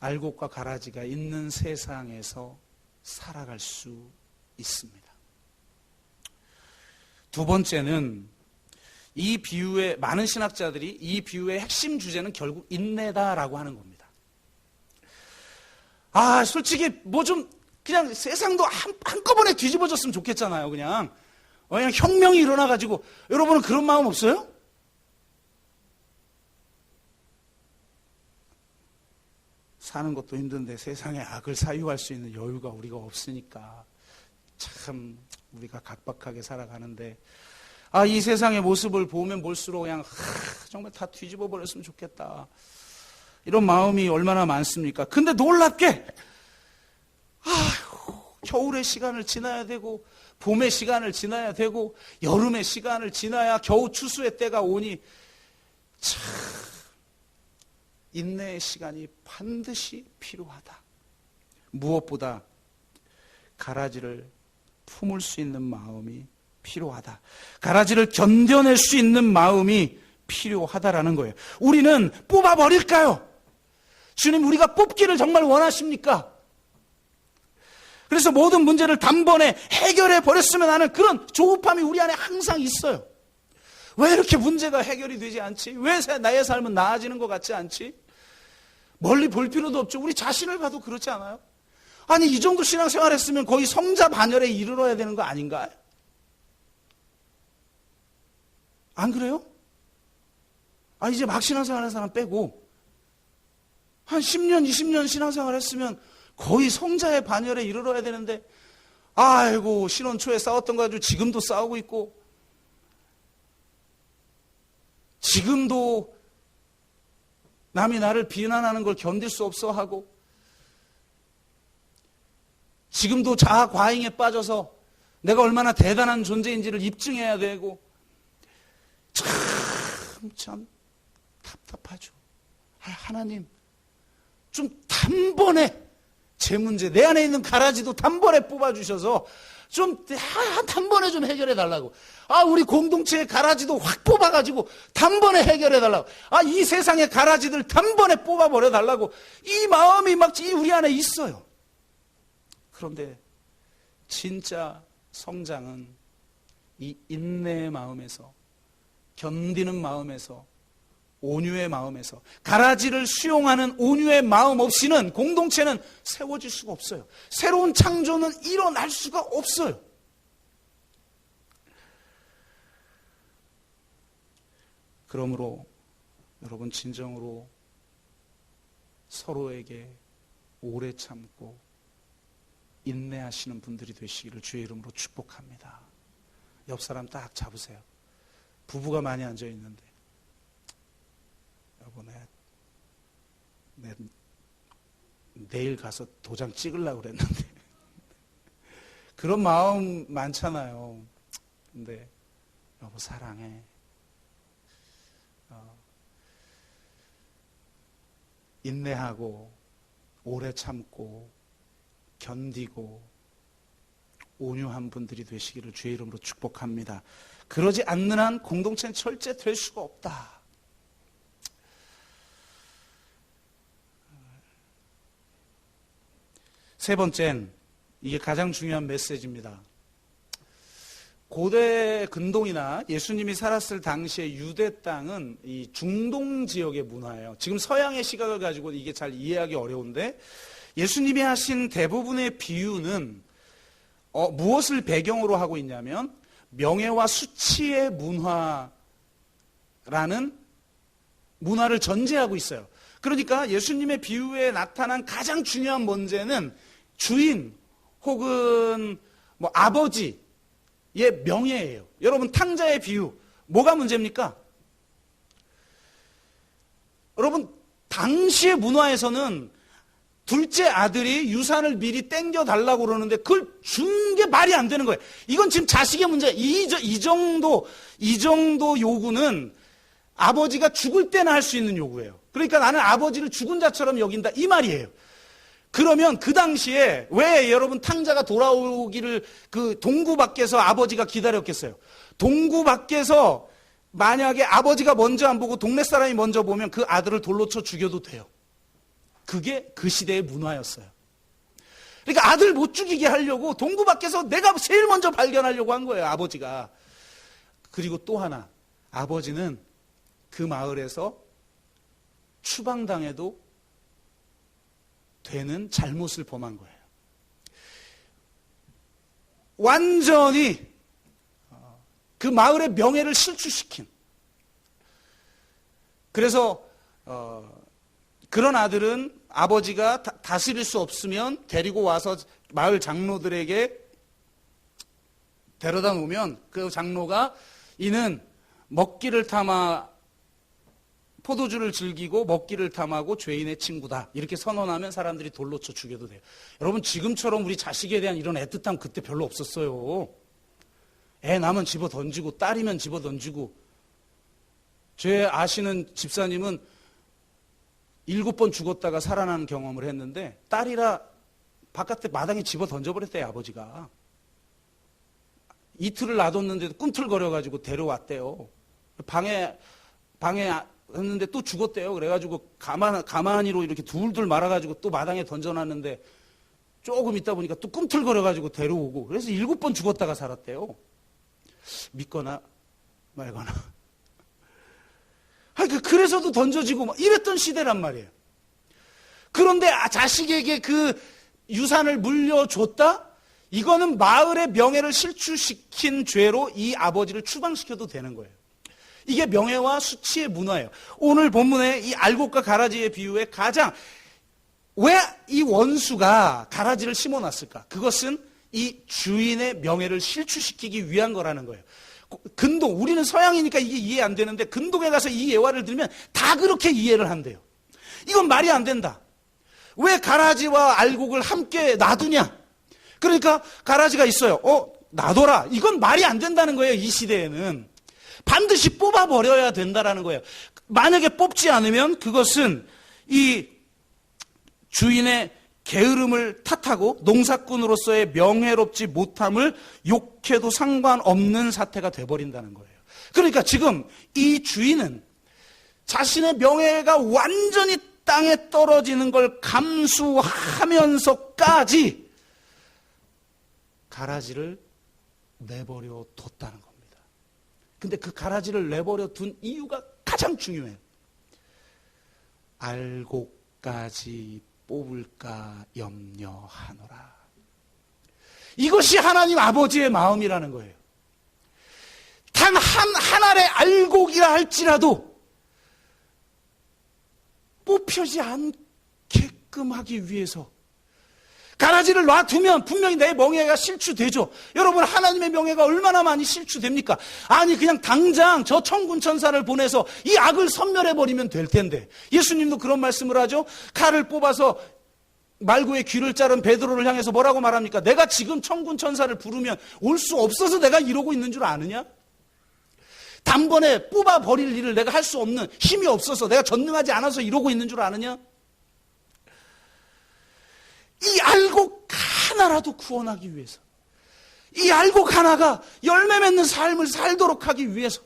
알곡과 가라지가 있는 세상에서 살아갈 수 있습니다. 두 번째는 이 비유의 많은 신학자들이 이 비유의 핵심 주제는 결국 인내다라고 하는 겁니다. 솔직히 뭐 좀 그냥 세상도 한꺼번에 뒤집어졌으면 좋겠잖아요. 그냥 혁명이 일어나가지고. 여러분은 그런 마음 없어요? 사는 것도 힘든데 세상에 악을 사유할 수 있는 여유가 우리가 없으니까 참 우리가 각박하게 살아가는데, 이 세상의 모습을 보면 볼수록 그냥 정말 다 뒤집어 버렸으면 좋겠다, 이런 마음이 얼마나 많습니까? 근데 놀랍게 겨울의 시간을 지나야 되고 봄의 시간을 지나야 되고 여름의 시간을 지나야 겨우 추수의 때가 오니 참 인내의 시간이 반드시 필요하다. 무엇보다 가라지를 품을 수 있는 마음이 필요하다. 가라지를 견뎌낼 수 있는 마음이 필요하다라는 거예요. 우리는 뽑아버릴까요? 주님, 우리가 뽑기를 정말 원하십니까? 그래서 모든 문제를 단번에 해결해 버렸으면 하는 그런 조급함이 우리 안에 항상 있어요. 왜 이렇게 문제가 해결이 되지 않지? 왜 나의 삶은 나아지는 것 같지 않지? 멀리 볼 필요도 없죠. 우리 자신을 봐도 그렇지 않아요? 아니, 이 정도 신앙생활 했으면 거의 성자 반열에 이르러야 되는 거 아닌가요? 안 그래요? 이제 막 신앙생활 하는 사람 빼고 한 10년, 20년 신앙생활 했으면 거의 성자의 반열에 이르러야 되는데, 아이고, 신혼 초에 싸웠던 거 가지고 지금도 싸우고 있고, 지금도 남이 나를 비난하는 걸 견딜 수 없어 하고, 지금도 자아 과잉에 빠져서 내가 얼마나 대단한 존재인지를 입증해야 되고, 참 답답하죠. 하나님, 좀 단번에 제 문제, 내 안에 있는 가라지도 단번에 뽑아주셔서 좀 단번에 좀 해결해 달라고. 우리 공동체의 가라지도 확 뽑아가지고 단번에 해결해 달라고. 이 세상의 가라지들 단번에 뽑아버려 달라고. 이 마음이 막 우리 안에 있어요. 그런데 진짜 성장은 이 인내의 마음에서, 견디는 마음에서, 온유의 마음에서, 가라지를 수용하는 온유의 마음 없이는 공동체는 세워질 수가 없어요. 새로운 창조는 일어날 수가 없어요. 그러므로 여러분, 진정으로 서로에게 오래 참고 인내하시는 분들이 되시기를 주의 이름으로 축복합니다. 옆 사람 딱 잡으세요. 부부가 많이 앉아 있는데, 여보, 내일 가서 도장 찍으려고 그랬는데 그런 마음 많잖아요. 근데 여보, 사랑해. 인내하고 오래 참고 견디고 온유한 분들이 되시기를 주의 이름으로 축복합니다. 그러지 않는 한 공동체는 절대 될 수가 없다. 세 번째는, 이게 가장 중요한 메시지입니다. 고대 근동이나 예수님이 살았을 당시의 유대 땅은 이 중동 지역의 문화예요. 지금 서양의 시각을 가지고 이게 잘 이해하기 어려운데, 예수님이 하신 대부분의 비유는 무엇을 배경으로 하고 있냐면 명예와 수치의 문화라는 문화를 전제하고 있어요. 그러니까 예수님의 비유에 나타난 가장 중요한 문제는 주인 혹은 아버지의 명예예요. 여러분, 탕자의 비유, 뭐가 문제입니까? 여러분, 당시의 문화에서는 둘째 아들이 유산을 미리 땡겨달라고 그러는데 그걸 준 게 말이 안 되는 거예요. 이건 지금 자식의 문제. 이 정도 요구는 아버지가 죽을 때나 할 수 있는 요구예요. 그러니까 나는 아버지를 죽은 자처럼 여긴다, 이 말이에요. 그러면 그 당시에 왜 여러분 탕자가 돌아오기를 그 동구 밖에서 아버지가 기다렸겠어요? 동구 밖에서 만약에 아버지가 먼저 안 보고 동네 사람이 먼저 보면 그 아들을 돌로 쳐 죽여도 돼요. 그게 그 시대의 문화였어요. 그러니까 아들 못 죽이게 하려고 동구 밖에서 내가 제일 먼저 발견하려고 한 거예요, 아버지가. 그리고 또 하나, 아버지는 그 마을에서 추방당해도 되는 잘못을 범한 거예요. 완전히 그 마을의 명예를 실추시킨. 그래서 그런 아들은 아버지가 다스릴 수 없으면 데리고 와서 마을 장로들에게 데려다 놓으면 그 장로가 이는 먹기를 탐하 포도주를 즐기고 먹기를 탐하고 죄인의 친구다. 이렇게 선언하면 사람들이 돌로 쳐 죽여도 돼요. 여러분, 지금처럼 우리 자식에 대한 이런 애틋함 그때 별로 없었어요. 애 낳으면 집어 던지고 딸이면 집어 던지고. 제 아시는 집사님은 7번 죽었다가 살아나는 경험을 했는데 딸이라 바깥에 마당에 집어 던져버렸대요, 아버지가. 이틀을 놔뒀는데도 꿈틀거려가지고 데려왔대요. 방에 했는데 또 죽었대요. 그래가지고 가만히로 이렇게 둘둘 말아가지고 또 마당에 던져놨는데 조금 있다 보니까 또 꿈틀거려가지고 데려오고. 그래서 7번 죽었다가 살았대요. 믿거나 말거나. 그래서도 던져지고 막 이랬던 시대란 말이에요. 그런데 자식에게 그 유산을 물려줬다? 이거는 마을의 명예를 실추시킨 죄로 이 아버지를 추방시켜도 되는 거예요. 이게 명예와 수치의 문화예요. 오늘 본문의 이 알곡과 가라지의 비유에 가장 왜 이 원수가 가라지를 심어놨을까? 그것은 이 주인의 명예를 실추시키기 위한 거라는 거예요. 근동, 우리는 서양이니까 이게 이해 안 되는데 근동에 가서 이 예화를 들으면 다 그렇게 이해를 한대요. 이건 말이 안 된다. 왜 가라지와 알곡을 함께 놔두냐? 그러니까 가라지가 있어요. 놔둬라. 이건 말이 안 된다는 거예요, 이 시대에는. 반드시 뽑아버려야 된다라는 거예요. 만약에 뽑지 않으면 그것은 이 주인의 게으름을 탓하고 농사꾼으로서의 명예롭지 못함을 욕해도 상관없는 사태가 돼버린다는 거예요. 그러니까 지금 이 주인은 자신의 명예가 완전히 땅에 떨어지는 걸 감수하면서까지 가라지를 내버려 뒀다는 겁니다. 근데 그 가라지를 내버려 둔 이유가 가장 중요해요. 알곡까지 뽑을까 염려하노라. 이것이 하나님 아버지의 마음이라는 거예요. 단 한 알의 알곡이라 할지라도 뽑히지 않게끔 하기 위해서 가라지를 놔두면 분명히 내 명예가 실추되죠. 여러분, 하나님의 명예가 얼마나 많이 실추됩니까? 아니, 그냥 당장 저 천군 천사를 보내서 이 악을 섬멸해버리면 될 텐데. 예수님도 그런 말씀을 하죠. 칼을 뽑아서 말구의 귀를 자른 베드로를 향해서 뭐라고 말합니까? 내가 지금 천군 천사를 부르면 올 수 없어서 내가 이러고 있는 줄 아느냐? 단번에 뽑아버릴 일을 내가 할 수 없는, 힘이 없어서 내가 전능하지 않아서 이러고 있는 줄 아느냐? 이 알곡 하나라도 구원하기 위해서, 이 알곡 하나가 열매 맺는 삶을 살도록 하기 위해서,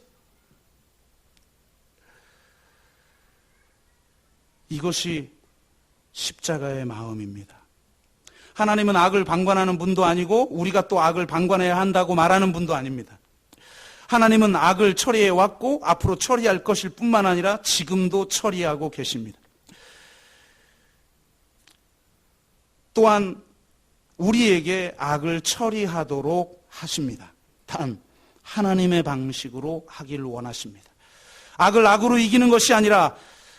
이것이 십자가의 마음입니다. 하나님은 악을 방관하는 분도 아니고 우리가 또 악을 방관해야 한다고 말하는 분도 아닙니다. 하나님은 악을 처리해 왔고 앞으로 처리할 것일 뿐만 아니라 지금도 처리하고 계십니다. 또한 우리에게 악을 처리하도록 하십니다. 단 하나님의 방식으로 하길 원하십니다. 악을 악으로 이기는 것이 아니라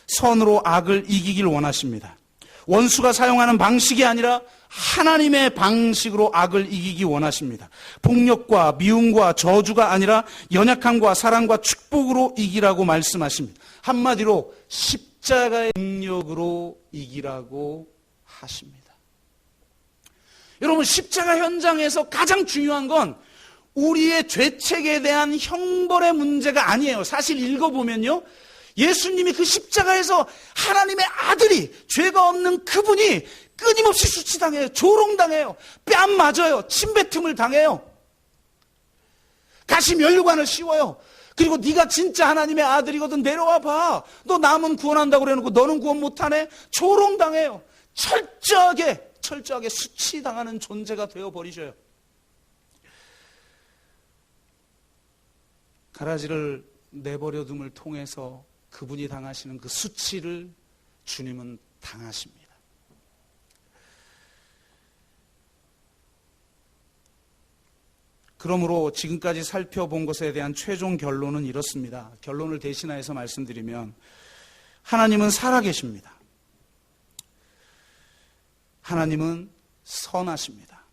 선으로 악을 이기길 원하십니다. 원수가 사용하는 방식이 아니라 하나님의 방식으로 악을 이기기 원하십니다. 폭력과 미움과 저주가 아니라 연약함과 사랑과 축복으로 이기라고 말씀하십니다. 한마디로 십자가의 능력으로 이기라고 하십니다. 여러분, 십자가 현장에서 가장 중요한 건 우리의 죄책에 대한 형벌의 문제가 아니에요. 사실 읽어보면요, 예수님이 그 십자가에서 하나님의 아들이, 죄가 없는 그분이 끊임없이 수치당해요. 조롱당해요. 뺨 맞아요. 침뱉음을 당해요. 가시면류관을 씌워요. 그리고 네가 진짜 하나님의 아들이거든 내려와 봐. 너 남은 구원한다고 그래놓고 너는 구원 못하네? 조롱당해요. 철저하게 수치당하는 존재가 되어버리셔요. 가라지를 내버려둠을 통해서 그분이 당하시는 그 수치를 주님은 당하십니다. 그러므로 지금까지 살펴본 것에 대한 최종 결론은 이렇습니다. 결론을 대신하여서 말씀드리면 하나님은 살아계십니다. 하나님은 선하십니다.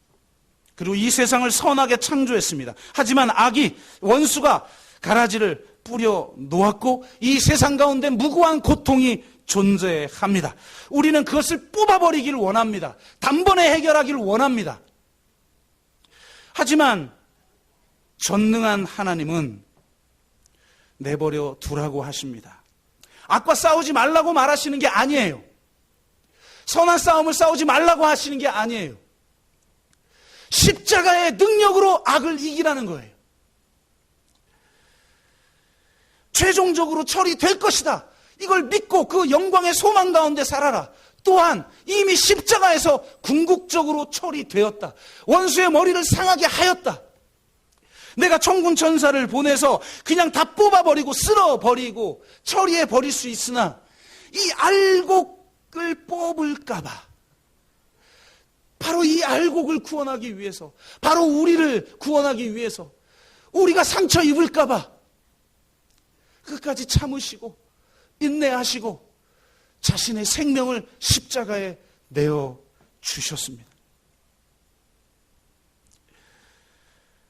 그리고 이 세상을 선하게 창조했습니다. 하지만 악이, 원수가 가라지를 뿌려 놓았고 이 세상 가운데 무고한 고통이 존재합니다. 우리는 그것을 뽑아버리기를 원합니다. 단번에 해결하기를 원합니다. 하지만 전능한 하나님은 내버려 두라고 하십니다. 악과 싸우지 말라고 말하시는 게 아니에요. 선한 싸움을 싸우지 말라고 하시는 게 아니에요. 십자가의 능력으로 악을 이기라는 거예요. 최종적으로 처리될 것이다. 이걸 믿고 그 영광의 소망 가운데 살아라. 또한 이미 십자가에서 궁극적으로 처리되었다. 원수의 머리를 상하게 하였다. 내가 천군 천사를 보내서 그냥 다 뽑아버리고 쓸어버리고 처리해버릴 수 있으나 이 알곡을 뽑을까봐, 바로 이 알곡을 구원하기 위해서, 바로 우리를 구원하기 위해서, 우리가 상처 입을까봐 끝까지 참으시고 인내하시고 자신의 생명을 십자가에 내어주셨습니다.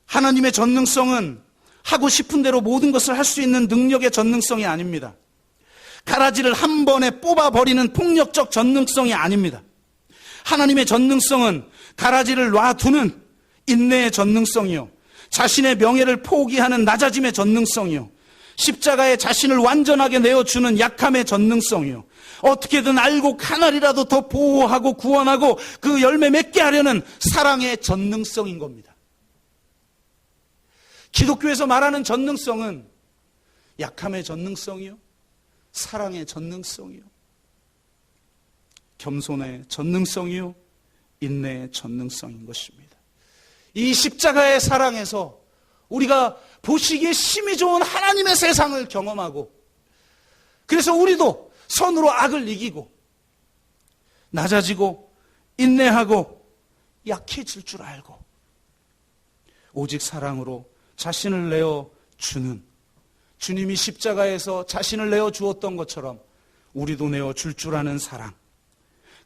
하나님의 전능성은 하고 싶은 대로 모든 것을 할 수 있는 능력의 전능성이 아닙니다. 가라지를 한 번에 뽑아버리는 폭력적 전능성이 아닙니다. 하나님의 전능성은 가라지를 놔두는 인내의 전능성이요, 자신의 명예를 포기하는 낮아짐의 전능성이요, 십자가에 자신을 완전하게 내어주는 약함의 전능성이요, 어떻게든 알곡 하나리라도 더 보호하고 구원하고 그 열매 맺게 하려는 사랑의 전능성인 겁니다. 기독교에서 말하는 전능성은 약함의 전능성이요, 사랑의 전능성이요, 겸손의 전능성이요, 인내의 전능성인 것입니다. 이 십자가의 사랑에서 우리가 보시기에 심히 좋은 하나님의 세상을 경험하고, 그래서 우리도 선으로 악을 이기고 낮아지고 인내하고 약해질 줄 알고 오직 사랑으로 자신을 내어주는, 주님이 십자가에서 자신을 내어주었던 것처럼 우리도 내어줄 줄 아는 사랑,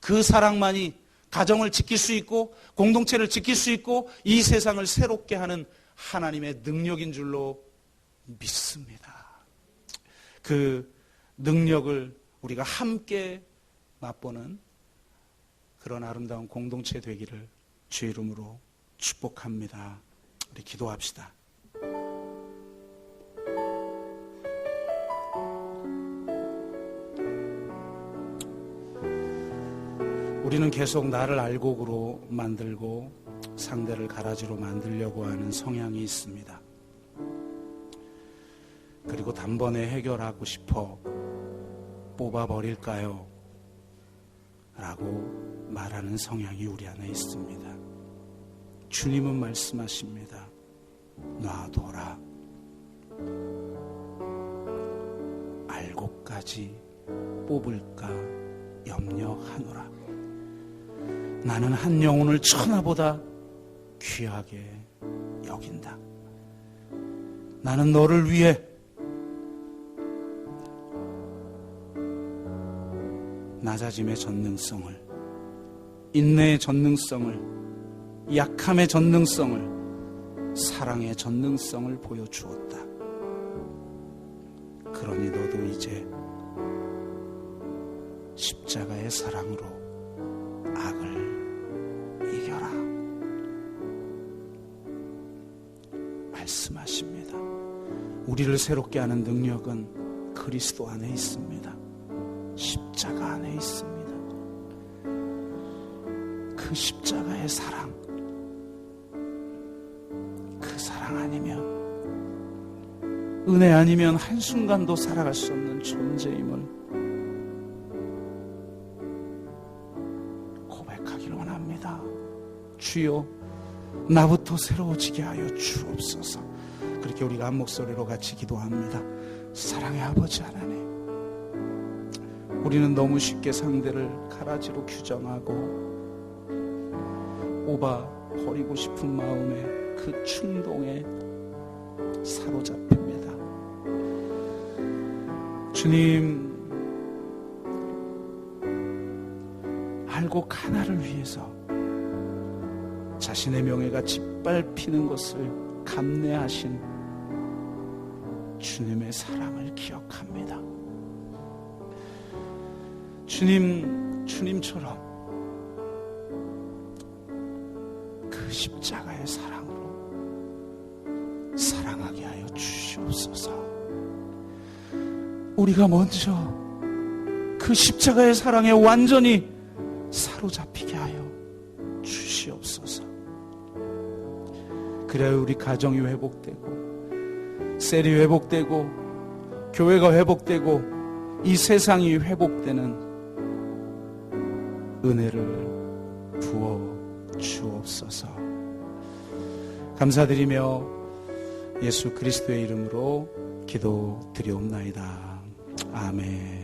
그 사랑만이 가정을 지킬 수 있고 공동체를 지킬 수 있고 이 세상을 새롭게 하는 하나님의 능력인 줄로 믿습니다. 그 능력을 우리가 함께 맛보는 그런 아름다운 공동체 되기를 주의 이름으로 축복합니다. 우리 기도합시다. 우리는 계속 나를 알곡으로 만들고 상대를 가라지로 만들려고 하는 성향이 있습니다. 그리고 단번에 해결하고 싶어 뽑아버릴까요? 라고 말하는 성향이 우리 안에 있습니다. 주님은 말씀하십니다. 놔둬라. 알곡까지 뽑을까 염려하노라. 나는 한 영혼을 천하보다 귀하게 여긴다. 나는 너를 위해 낮아짐의 전능성을, 인내의 전능성을, 약함의 전능성을, 사랑의 전능성을 보여주었다. 그러니 너도 이제 십자가의 사랑으로 악을 이겨라. 말씀하십니다. 우리를 새롭게 하는 능력은 그리스도 안에 있습니다. 십자가 안에 있습니다. 그 십자가의 사랑, 그 사랑 아니면 은혜 아니면 한순간도 살아갈 수 없는 존재임을 고백하기를 원합니다. 주여, 나부터 새로워지게 하여 주옵소서. 그렇게 우리가 한 목소리로 같이 기도합니다. 사랑의 아버지 하나님, 우리는 너무 쉽게 상대를 가라지로 규정하고 오바 버리고 싶은 마음에 그 충동에 사로잡힙니다. 주님, 알고 가나를 위해서 자신의 명예가 짓밟히는 것을 감내하신 주님의 사랑을 기억합니다. 주님처럼 그 십자가의 사랑으로 사랑하게 하여 주시옵소서. 우리가 먼저 그 십자가의 사랑에 완전히 사로잡히게 하여 주시옵소서. 그래야 우리 가정이 회복되고, 셀이 회복되고, 교회가 회복되고, 이 세상이 회복되는 은혜를 부어 주옵소서. 감사드리며 예수 그리스도의 이름으로 기도드리옵나이다. 아멘.